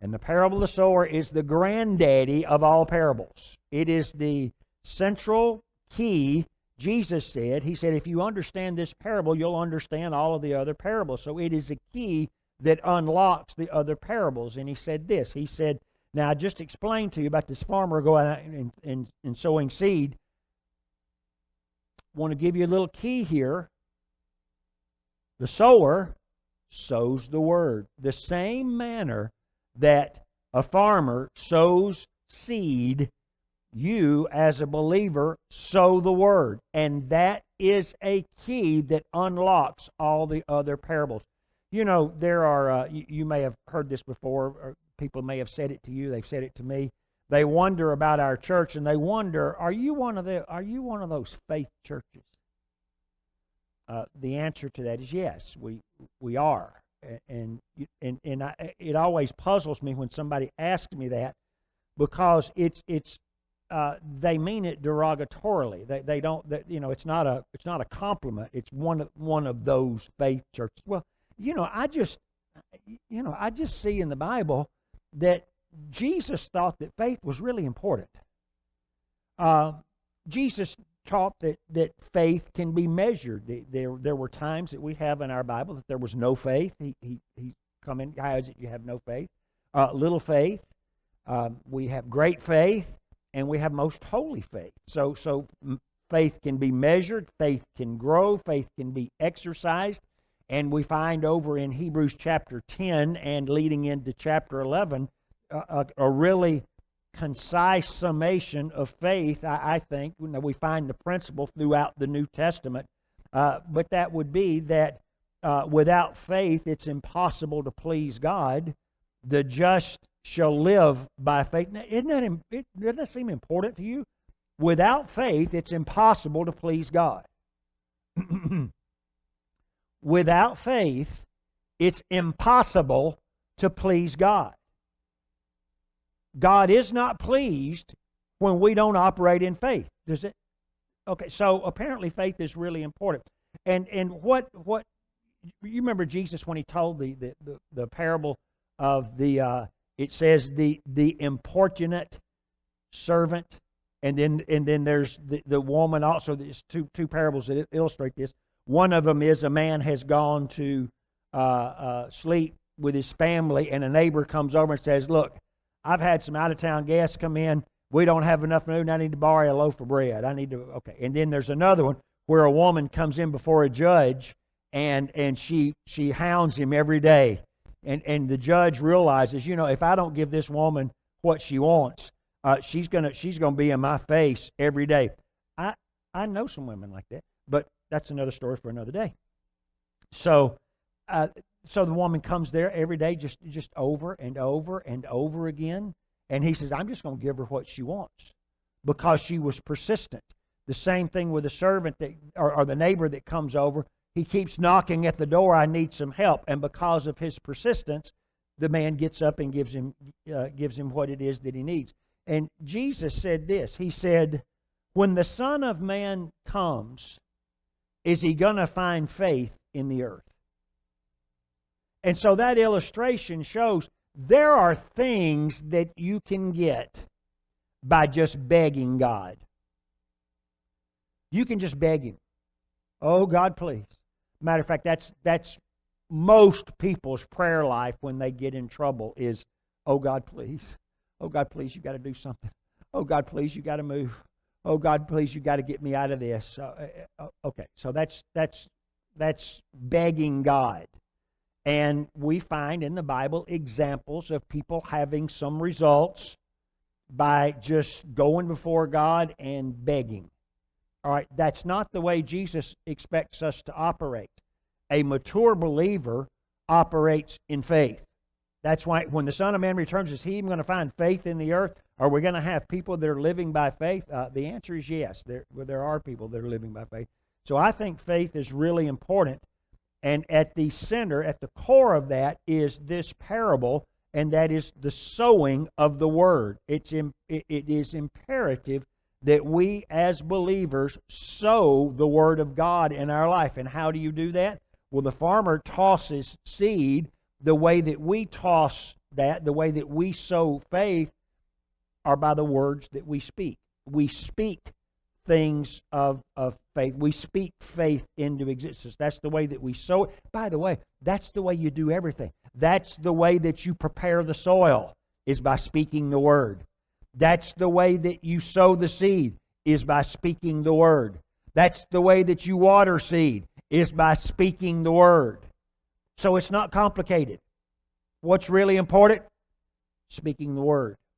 And the parable of the sower is the granddaddy of all parables. It is the central key. Jesus said, He said, if you understand this parable, you'll understand all of the other parables. So it is a key that unlocks the other parables. And He said this. He said, now I just explained to you about this farmer going out and sowing seed. I want to give you a little key here. The sower sows the word. The same manner that a farmer sows seed, you as a believer sow the word. And that is a key that unlocks all the other parables. You know, there are, you may have heard this before, or people may have said it to you, they've said it to me. They wonder about our church, and they wonder, are you one of those faith churches? The answer to that is yes, we are. And it always puzzles me when somebody asks me that, because they mean it derogatorily. They don't, it's not a compliment. It's one of those faith churches. Well, I just see in the Bible that Jesus thought that faith was really important. Jesus taught that faith can be measured. There were times that we have in our Bible that there was no faith. He come in, how is it you have no faith? Little faith. We have great faith, and we have most holy faith. So faith can be measured, faith can grow, faith can be exercised. And we find over in Hebrews chapter 10 and leading into chapter 11 a really concise summation of faith. I think we find the principle throughout the New Testament, but that would be that without faith it's impossible to please God. The just shall live by faith. Now, doesn't that seem important to you? Without faith it's impossible to please God. Without faith, it's impossible to please God. God is not pleased when we don't operate in faith. Does it? Okay, so apparently faith is really important. And what you remember Jesus when He told the parable of it says the importunate servant, and then there's the woman also. There's two parables that illustrate this. One of them is a man has gone to sleep with his family, and a neighbor comes over and says, look, I've had some out-of-town guests come in. We don't have enough food, and I need to borrow a loaf of bread. Okay. And then there's another one where a woman comes in before a judge, and she hounds him every day. And the judge realizes, if I don't give this woman what she wants, she's gonna be in my face every day. I know some women like that, but that's another story for another day. So the woman comes there every day, just over and over and over again. And he says, I'm just going to give her what she wants, because she was persistent. The same thing with the servant or the neighbor that comes over. He keeps knocking at the door. I need some help. And because of his persistence, the man gets up and gives him what it is that he needs. And Jesus said this. He said, when the Son of Man comes, is He going to find faith in the earth? And so that illustration shows there are things that you can get by just begging God. You can just beg Him. Oh, God, please. Matter of fact, that's most people's prayer life when they get in trouble is, oh, God, please. Oh, God, please, you got to do something. Oh, God, please, you got to move. Oh, God, please, you got to get me out of this. Okay, so that's begging God. And we find in the Bible examples of people having some results by just going before God and begging. All right, that's not the way Jesus expects us to operate. A mature believer operates in faith. That's why when the Son of Man returns, is He even going to find faith in the earth? Are we going to have people that are living by faith? The answer is yes. There are people that are living by faith. So I think faith is really important. And at the center, at the core of that is this parable, and that is the sowing of the Word. It is imperative that we as believers sow the Word of God in our life. And how do you do that? Well, the farmer tosses seed the way that we toss that, the way that we sow faith, are by the words that we speak. We speak things of faith. We speak faith into existence. That's the way that we sow it. By the way, that's the way you do everything. That's the way that you prepare the soil, is by speaking the word. That's the way that you sow the seed, is by speaking the word. That's the way that you water seed, is by speaking the word. So it's not complicated. What's really important? Speaking the word.